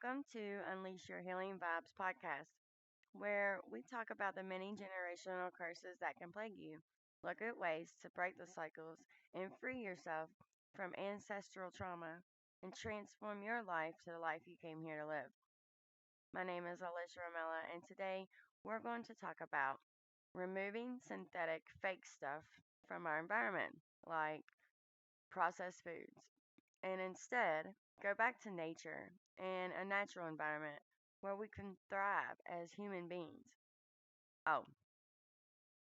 Welcome to Unleash Your Healing Vibes podcast, where we talk about the many generational curses that can plague you, look at ways to break the cycles, and free yourself from ancestral trauma and transform your life to the life you came here to live. My name is Alicia Ramella, and today we're going to talk about removing synthetic fake stuff from our environment, like processed foods, and instead go back to nature and a natural environment where we can thrive as human beings. Oh,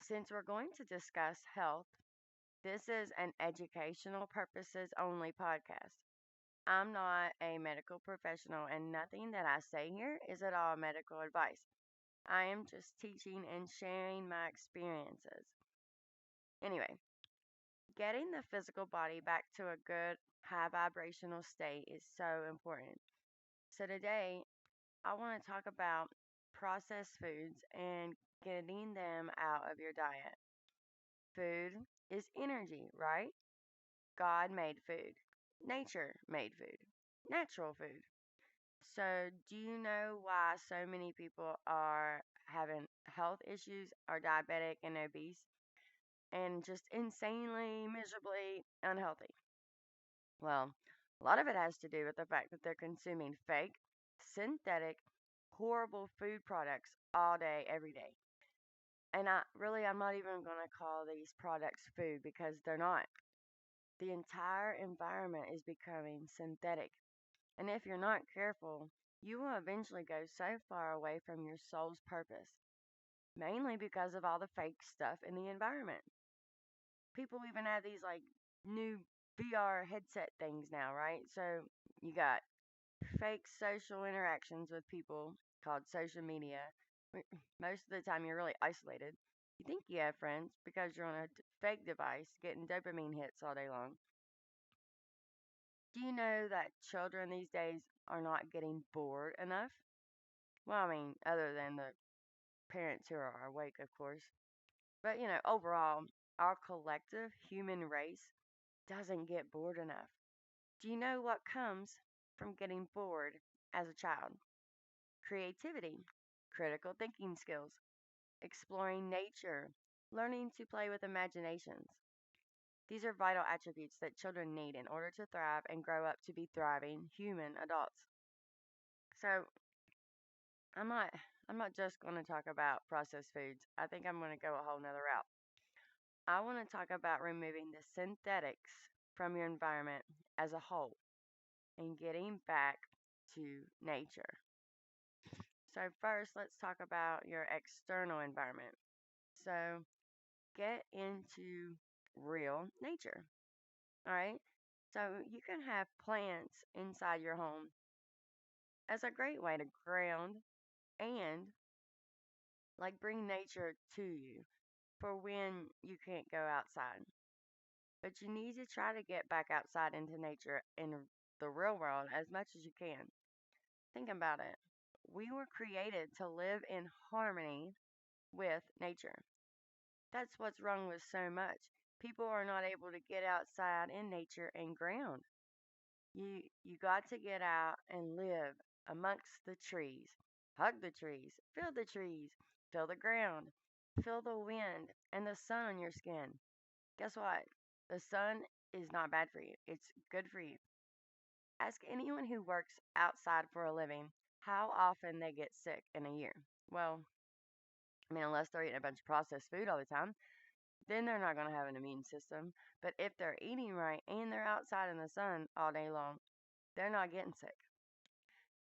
since we're going to discuss health, this is an educational purposes only podcast. I'm not a medical professional, and nothing that I say here is at all medical advice. I am just teaching and sharing my experiences. Anyway, getting the physical body back to a good high vibrational state is so important. So today I want to talk about processed foods and getting them out of your diet. Food is energy, right? God made food. Nature made food. Natural food. So, do you know why so many people are having health issues, are diabetic and obese, and just insanely, miserably unhealthy? Well, a lot of it has to do with the fact that they're consuming fake, synthetic, horrible food products all day, every day. And I'm not even going to call these products food because they're not. The entire environment is becoming synthetic. And if you're not careful, you will eventually go so far away from your soul's purpose, mainly because of all the fake stuff in the environment. People even have these like new VR headset things now, right? So you got fake social interactions with people called social media. Most of the time, you're really isolated. You think you have friends because you're on a fake device getting dopamine hits all day long. Do you know that children these days are not getting bored enough? Well, I mean, other than the parents who are awake, of course. But, overall, our collective human race doesn't get bored enough. Do you know what comes from getting bored as a child? Creativity, critical thinking skills, exploring nature, learning to play with imaginations. These are vital attributes that children need in order to thrive and grow up to be thriving human adults. So, I'm not I'm not just going to talk about processed foods. I think I'm going to go a whole nother route. I want to talk about removing the synthetics from your environment as a whole and getting back to nature. So, first, let's talk about your external environment. So, get into real nature. All right. So, you can have plants inside your home as a great way to ground and like bring nature to you for when you can't go outside. But you need to try to get back outside into nature in the real world as much as you can. Think about it. We were created to live in harmony with nature. That's what's wrong with so much. People are not able to get outside in nature and ground. You got to get out and live amongst the trees. Hug the trees, feel the ground, feel the wind and the sun on your skin. Guess what? The sun is not bad for you. It's good for you. Ask anyone who works outside for a living how often they get sick in a year. Well, I mean, unless they're eating a bunch of processed food all the time, then they're not going to have an immune system. But if they're eating right and they're outside in the sun all day long, they're not getting sick.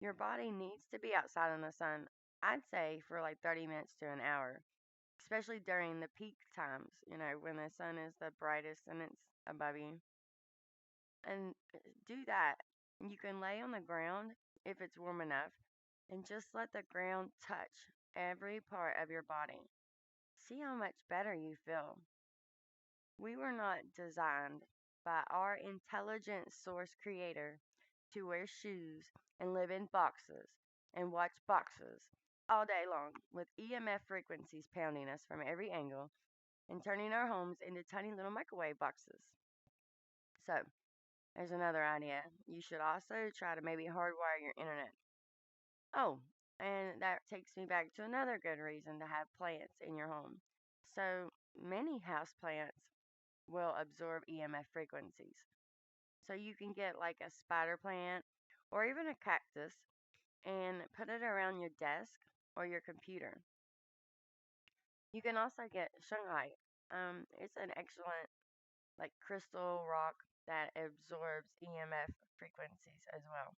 Your body needs to be outside in the sun, I'd say for like 30 minutes to an hour, especially during the peak times, when the sun is the brightest and it's above you. And do that. You can lay on the ground if it's warm enough and just let the ground touch every part of your body. See how much better you feel. We were not designed by our intelligent source creator to wear shoes and live in boxes and watch boxes all day long with EMF frequencies pounding us from every angle and turning our homes into tiny little microwave boxes. So, there's another idea. You should also try to maybe hardwire your internet. Oh, and that takes me back to another good reason to have plants in your home. So many house plants will absorb EMF frequencies. So you can get like a spider plant or even a cactus and put it around your desk or your computer. You can also get shungite. It's an excellent like crystal rock that absorbs EMF frequencies as well.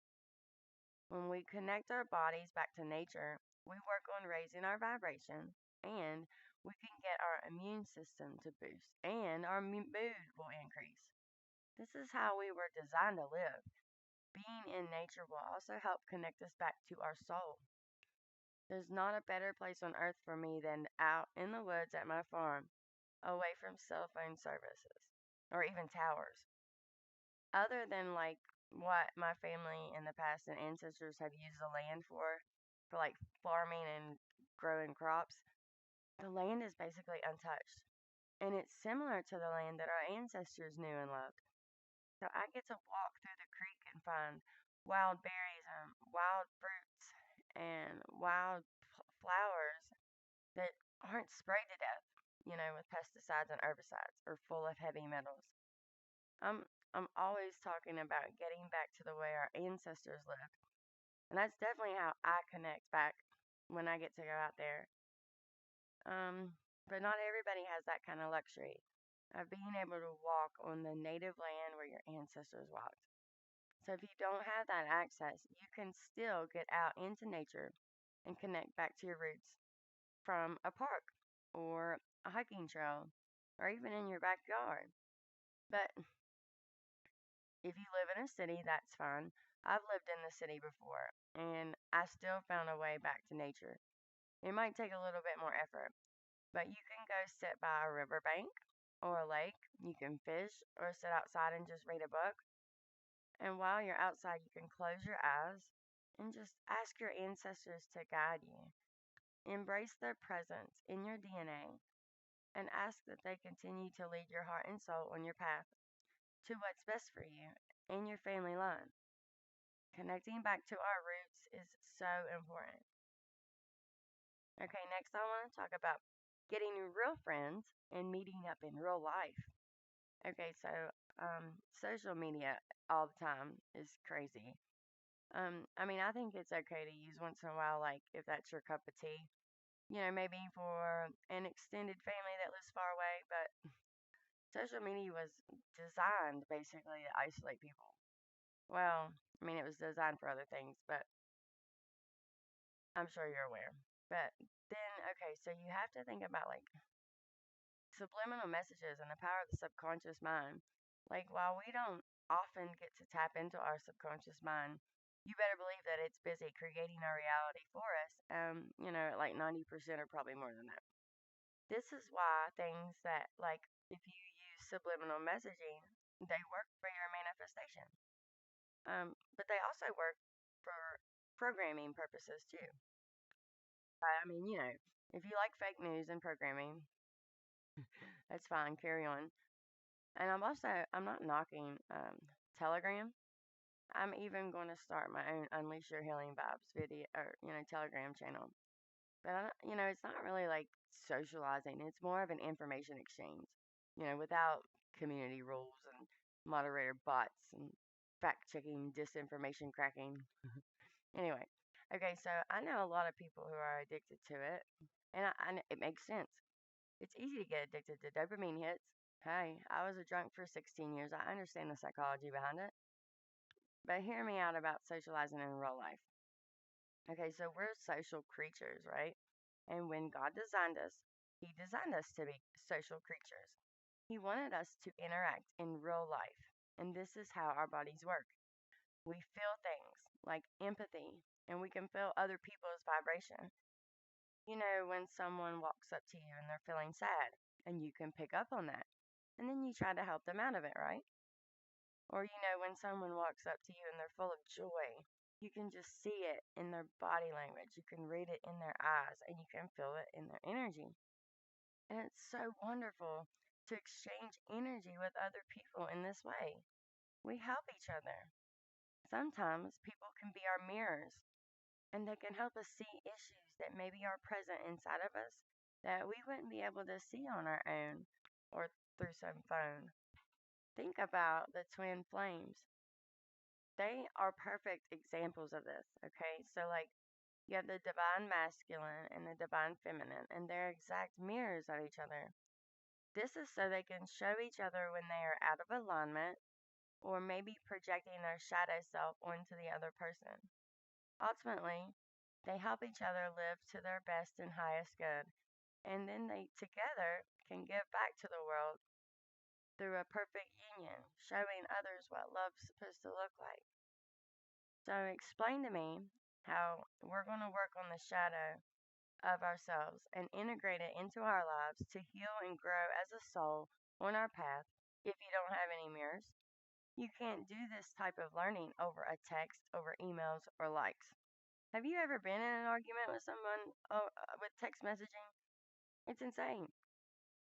When we connect our bodies back to nature, we work on raising our vibration and we can get our immune system to boost and our mood will increase. This is how we were designed to live. Being in nature will also help connect us back to our soul. There's not a better place on earth for me than out in the woods at my farm, away from cell phone services or even towers. Other than like what my family in the past and ancestors have used the land for like farming and growing crops, the land is basically untouched. And it's similar to the land that our ancestors knew and loved. So I get to walk through the creek and find wild berries and wild fruits and wild flowers that aren't sprayed to death, with pesticides and herbicides or full of heavy metals. I'm I'm always talking about getting back to the way our ancestors lived. And that's definitely how I connect back when I get to go out there. But not everybody has that kind of luxury of being able to walk on the native land where your ancestors walked. So if you don't have that access, you can still get out into nature and connect back to your roots from a park or a hiking trail or even in your backyard. But if you live in a city, that's fine. I've lived in the city before and I still found a way back to nature. It might take a little bit more effort, but you can go sit by a riverbank or a lake. You can fish or sit outside and just read a book. And while you're outside, you can close your eyes and just ask your ancestors to guide you. Embrace their presence in your DNA and ask that they continue to lead your heart and soul on your path to what's best for you and your family line. Connecting back to our roots is so important. Okay, next I want to talk about getting real friends and meeting up in real life. Okay, so social media all the time is crazy. I mean, I think it's okay to use once in a while, like if that's your cup of tea. Maybe for an extended family that lives far away, but social media was designed basically to isolate people. Well, I mean, it was designed for other things, but I'm sure you're aware. But then, okay, so you have to think about like subliminal messages and the power of the subconscious mind. Like, while we don't often get to tap into our subconscious mind, you better believe that it's busy creating our reality for us. Like 90% or probably more than that. This is why things that, like, if you use subliminal messaging, they work for your manifestation. But they also work for programming purposes too. I mean, if you like fake news and programming, that's fine. Carry on. And I'm not knocking Telegram. I'm even going to start my own Unleash Your Healing Vibes video or Telegram channel. But it's not really like socializing. It's more of an information exchange. Without community rules and moderator bots and fact checking, disinformation cracking. Anyway, okay, so I know a lot of people who are addicted to it, and it makes sense. It's easy to get addicted to dopamine hits. Hey, I was a drunk for 16 years. I understand the psychology behind it. But hear me out about socializing in real life. Okay, so we're social creatures, right? And when God designed us, He designed us to be social creatures. He wanted us to interact in real life. And this is how our bodies work. We feel things like empathy, and we can feel other people's vibration. When someone walks up to you and they're feeling sad, and you can pick up on that. And then you try to help them out of it, right? Or, when someone walks up to you and they're full of joy, you can just see it in their body language. You can read it in their eyes and you can feel it in their energy. And it's so wonderful to exchange energy with other people in this way. We help each other. Sometimes people can be our mirrors. and they can help us see issues that maybe are present inside of us that we wouldn't be able to see on our own or through some phone. Think about the twin flames. They are perfect examples of this, okay? So, like, you have the divine masculine and the divine feminine, and they're exact mirrors of each other. This is so they can show each other when they are out of alignment or maybe projecting their shadow self onto the other person. Ultimately, they help each other live to their best and highest good, and then they together can give back to the world through a perfect union, showing others what love's supposed to look like. So, explain to me how we're going to work on the shadow of ourselves and integrate it into our lives to heal and grow as a soul on our path if you don't have any mirrors. You can't do this type of learning over a text, over emails, or likes. Have you ever been in an argument with someone with text messaging? It's insane.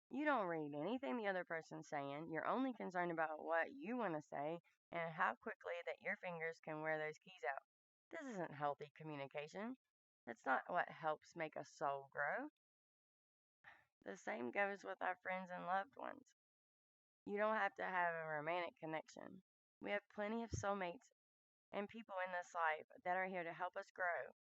You don't read anything the other person's saying. You're only concerned about what you want to say and how quickly that your fingers can wear those keys out. This isn't healthy communication. That's not what helps make a soul grow. The same goes with our friends and loved ones. You don't have to have a romantic connection. We have plenty of soulmates and people in this life that are here to help us grow.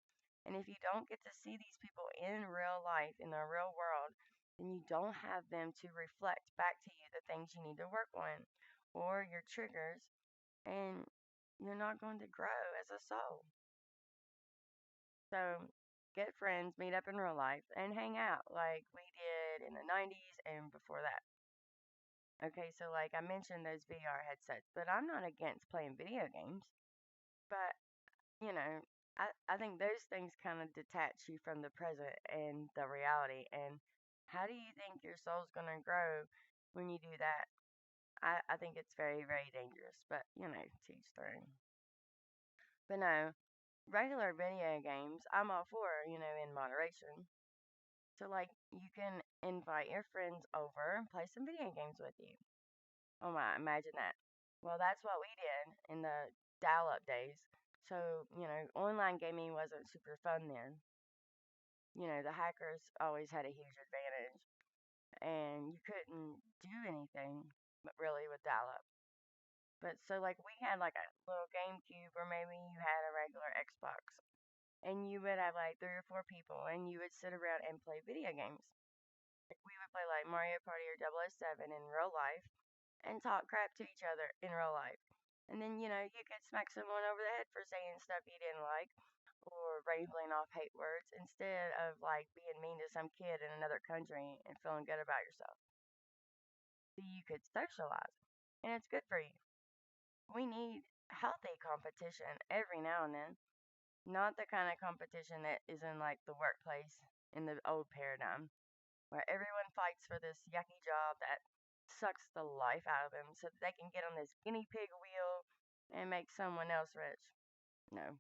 And if you don't get to see these people in real life, in the real world, then you don't have them to reflect back to you the things you need to work on or your triggers, and you're not going to grow as a soul. So get friends, meet up in real life, and hang out like we did in the 90s and before that. Okay, so like I mentioned those VR headsets, but I'm not against playing video games. But, you know, I think those things kind of detach you from the present and the reality. And how do you think your soul's going to grow when you do that? I think it's very, very dangerous, but, to each their own. But no, regular video games, I'm all for, in moderation. So, like, you can invite your friends over and play some video games with you. Oh my, imagine that. Well, that's what we did in the dial up days. So, online gaming wasn't super fun then. The hackers always had a huge advantage, and you couldn't do anything really with dial up. But so, like, we had like a little GameCube, or maybe you had a regular Xbox, and you would have like three or four people, and you would sit around and play video games. Like, we would play like Mario Party or 007 in real life and talk crap to each other in real life. And then, you could smack someone over the head for saying stuff you didn't like or rambling off hate words instead of like being mean to some kid in another country and feeling good about yourself. So you could socialize. And it's good for you. We need healthy competition every now and then, not the kind of competition that is in like the workplace in the old paradigm where everyone fights for this yucky job that sucks the life out of them so that they can get on this guinea pig wheel and make someone else rich. No.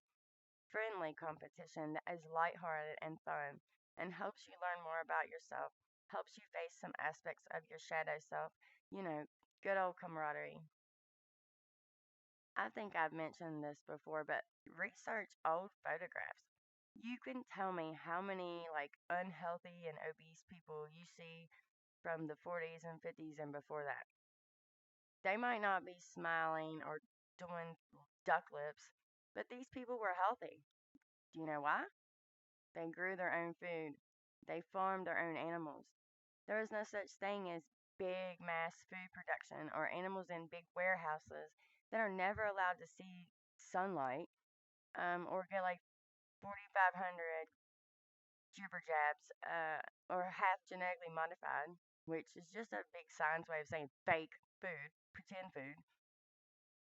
Friendly competition that is lighthearted and fun and helps you learn more about yourself, helps you face some aspects of your shadow self, you know, good old camaraderie. I think I've mentioned this before, but research old photographs. You can tell me how many like unhealthy and obese people you see from the 40s and 50s and before that. They might not be smiling or doing duck lips, but these people were healthy. Do you know why? They grew their own food. They farmed their own animals. There is no such thing as big mass food production or animals in big warehouses that are never allowed to see sunlight or get like 4,500 jibber jabs or half genetically modified, which is just a big science way of saying fake food, pretend food.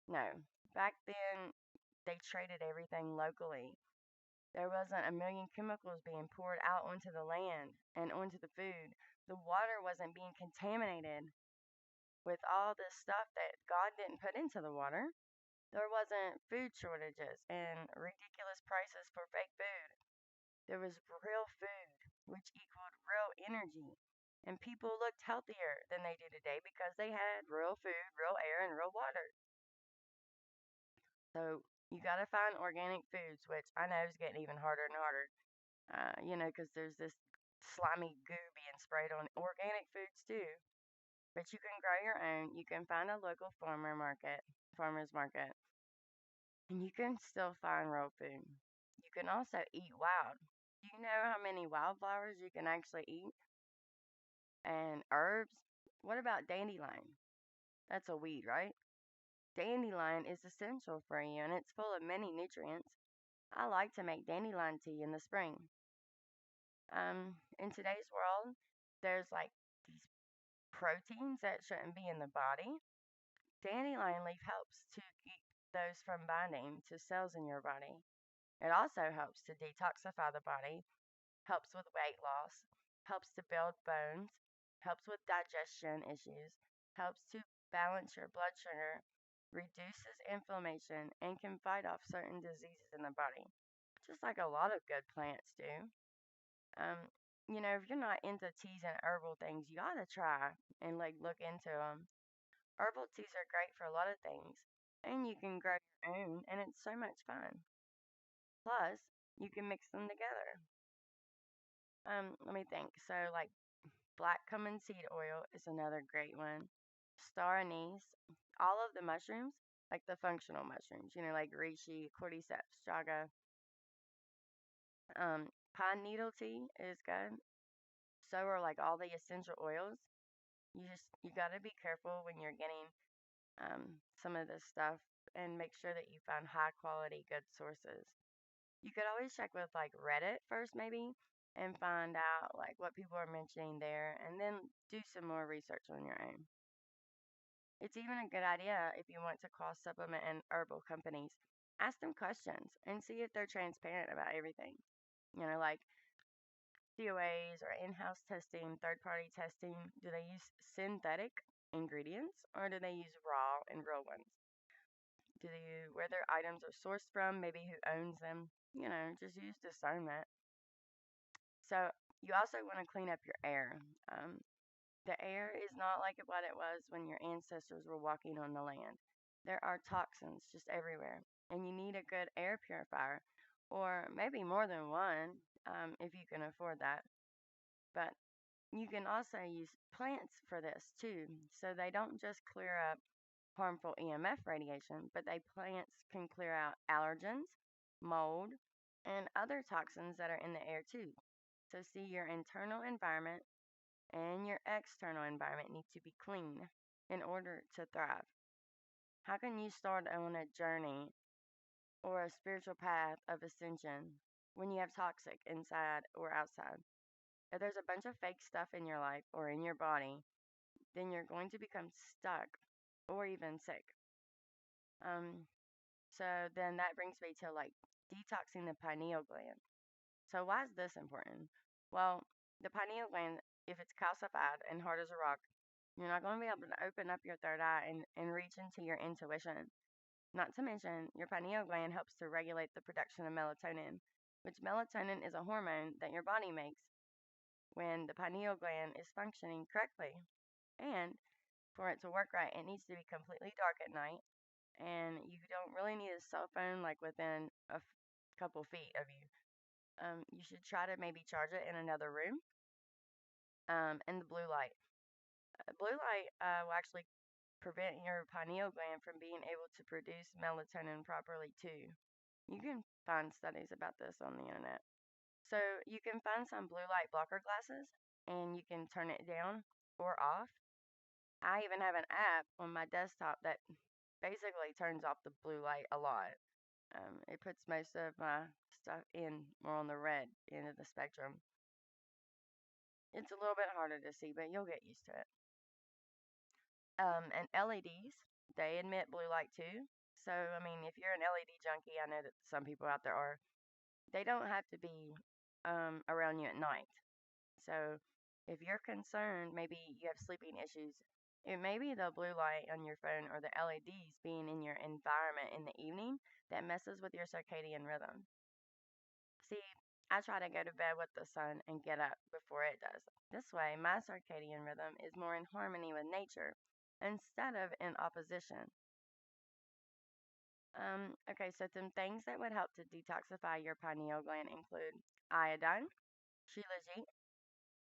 No. Back then, they traded everything locally. There wasn't a million chemicals being poured out onto the land and onto the food. The water wasn't being contaminated with all this stuff that God didn't put into the water. There wasn't food shortages and ridiculous prices for fake food. There was real food, which equaled real energy. And people looked healthier than they do today because they had real food, real air, and real water. So You got to find organic foods, which I know is getting even harder and harder. Because there's this slimy goo being sprayed on organic foods too. But you can grow your own. You can find a local farmers market, and you can still find real food. You can also eat wild. Do you know how many wildflowers you can actually eat? And herbs? What about dandelion? That's a weed, right? Dandelion is essential for you and it's full of many nutrients. I like to make dandelion tea in the spring. In today's world, there's like these proteins that shouldn't be in the body. Dandelion leaf helps to keep those from binding to cells in your body. It also helps to detoxify the body, helps with weight loss, helps to build bones, helps with digestion issues, helps to balance your blood sugar, reduces inflammation, and can fight off certain diseases in the body, just like a lot of good plants do. Um, if you're not into teas and herbal things, you gotta try and like look into them. Herbal teas are great for a lot of things, and you can grow your own, and it's so much fun. Plus, you can mix them together. Let me think. So, like black cumin seed oil is another great one. Star anise, all of the mushrooms, like the functional mushrooms, like reishi, cordyceps, chaga. Pine needle tea is good. So are like all the essential oils. You got to be careful when you're getting some of this stuff and make sure that you find high quality, good sources. You could always check with like Reddit first, maybe, and find out like what people are mentioning there, and then do some more research on your own. It's even a good idea if you want to call supplement and herbal companies. Ask them questions and see if they're transparent about everything. Like COAs or in house testing, third party testing. Do they use synthetic ingredients or do they use raw and real ones? Do they where their items are sourced from? Maybe who owns them? Just use discernment. So you also want to clean up your air. The air is not like what it was when your ancestors were walking on the land. There are toxins just everywhere, and you need a good air purifier, or maybe more than one if you can afford that. But you can also use plants for this too, so they don't just clear up harmful EMF radiation, but they plants can clear out allergens, mold, and other toxins that are in the air too. So see your internal environment and your external environment need to be clean in order to thrive. How can you start on a journey or a spiritual path of ascension when you have toxic inside or outside? If there's a bunch of fake stuff in your life or in your body, then you're going to become stuck or even sick. Um, so then that brings me to like detoxing the pineal gland. So why is this important? Well, the pineal gland, if it's calcified and hard as a rock, you're not going to be able to open up your third eye and reach into your intuition. Not to mention, your pineal gland helps to regulate the production of melatonin, which melatonin is a hormone that your body makes when the pineal gland is functioning correctly. And for it to work right, it needs to be completely dark at night. And you don't really need a cell phone like within a couple feet of you. You should try to maybe charge it in another room. And the blue light. Blue light will actually prevent your pineal gland from being able to produce melatonin properly too. You can find studies about this on the internet. So you can find some blue light blocker glasses and you can turn it down or off. I even have an app on my desktop that basically turns off the blue light a lot. It puts most of my stuff in more on the red end of the spectrum. It's a little bit harder to see, but you'll get used to it. And LEDs, they emit blue light too. So, I mean, if you're an LED junkie, I know that some people out there are, they don't have to be around you at night. So, if you're concerned, maybe you have sleeping issues, it may be the blue light on your phone or the LEDs being in your environment in the evening that messes with your circadian rhythm. See, I try to go to bed with the sun and get up before it does. This way, my circadian rhythm is more in harmony with nature instead of in opposition. Okay, so some things that would help to detoxify your pineal gland include iodine, shilajit,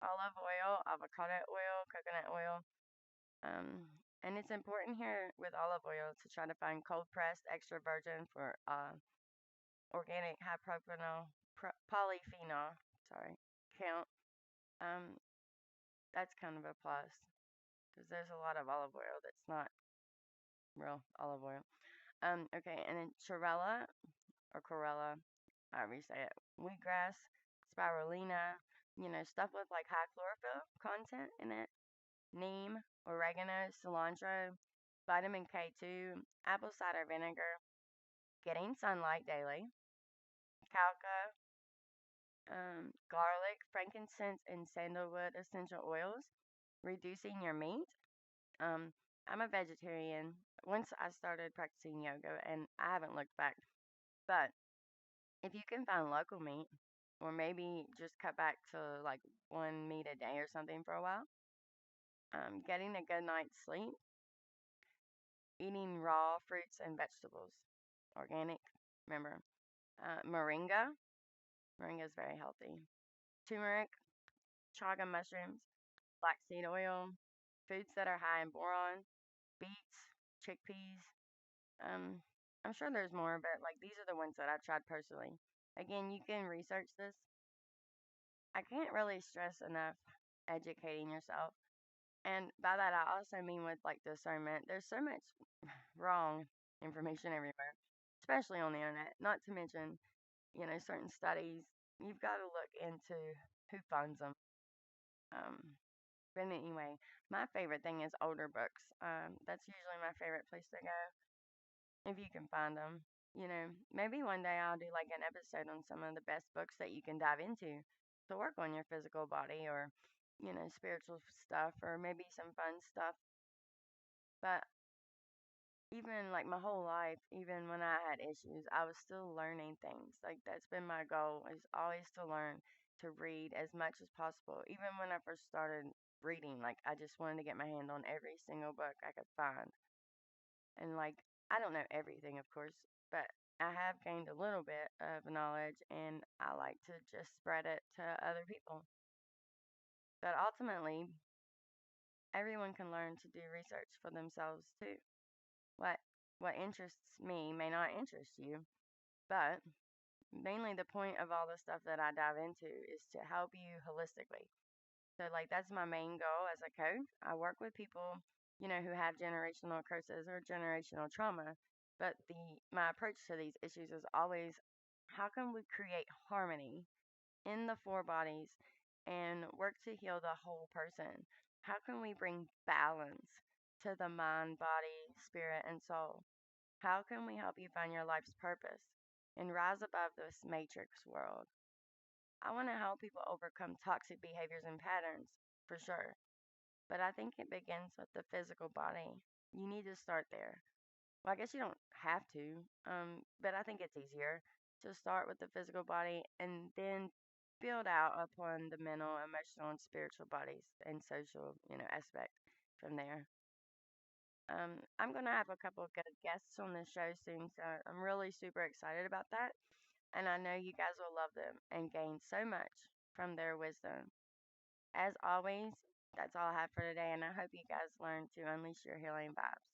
olive oil, avocado oil, coconut oil. And it's important here with olive oil to try to find cold pressed extra virgin for organic high propanol polyphenol. Sorry, count. Um, that's kind of a plus because there's a lot of olive oil that's not real olive oil. Okay, and then chlorella, however you say it, wheatgrass, spirulina, stuff with like high chlorophyll content in it, neem, oregano, cilantro, vitamin K2, apple cider vinegar, getting sunlight daily, calca, garlic, frankincense, and sandalwood essential oils, reducing your meat. Um, I'm a vegetarian. Once I started practicing yoga, and I haven't looked back, but if you can find local meat, or maybe just cut back to like one meat a day or something for a while, getting a good night's sleep, eating raw fruits and vegetables, organic, remember, moringa, moringa is very healthy, turmeric, chaga mushrooms, flaxseed oil, foods that are high in boron, beets, chickpeas. Um, I'm sure there's more, but like these are the ones that I've tried personally. Again, you can research this. I can't really stress enough educating yourself. And by that, I also mean with like discernment. There's so much wrong information everywhere, especially on the internet. Not to mention, certain studies. You've got to look into who funds them. Um, but anyway, my favorite thing is older books. That's usually my favorite place to go if you can find them. Maybe one day I'll do like an episode on some of the best books that you can dive into to work on your physical body or, spiritual stuff or maybe some fun stuff. But even like my whole life, even when I had issues, I was still learning things. Like that's been my goal is always to learn to read as much as possible. Even when I first started reading, like I just wanted to get my hand on every single book I could find. And like I don't know everything, of course, but I have gained a little bit of knowledge and I like to just spread it to other people. But ultimately, everyone can learn to do research for themselves too. What what interests me may not interest you, but mainly the point of all the stuff that I dive into is to help you holistically. So like that's my main goal as a coach. I work with people, who have generational curses or generational trauma, but the my approach to these issues is always how can we create harmony in the four bodies and work to heal the whole person? How can we bring balance to the mind, body, spirit, and soul? How can we help you find your life's purpose and rise above this matrix world? I want to help people overcome toxic behaviors and patterns, for sure. But I think it begins with the physical body. You need to start there. Well, I guess you don't have to, but I think it's easier to start with the physical body and then build out upon the mental, emotional, and spiritual bodies and social, aspect from there. I'm going to have a couple of good guests on the show soon, so I'm really super excited about that. And I know you guys will love them and gain so much from their wisdom. As always, that's all I have for today, and I hope you guys learn to unleash your healing vibes.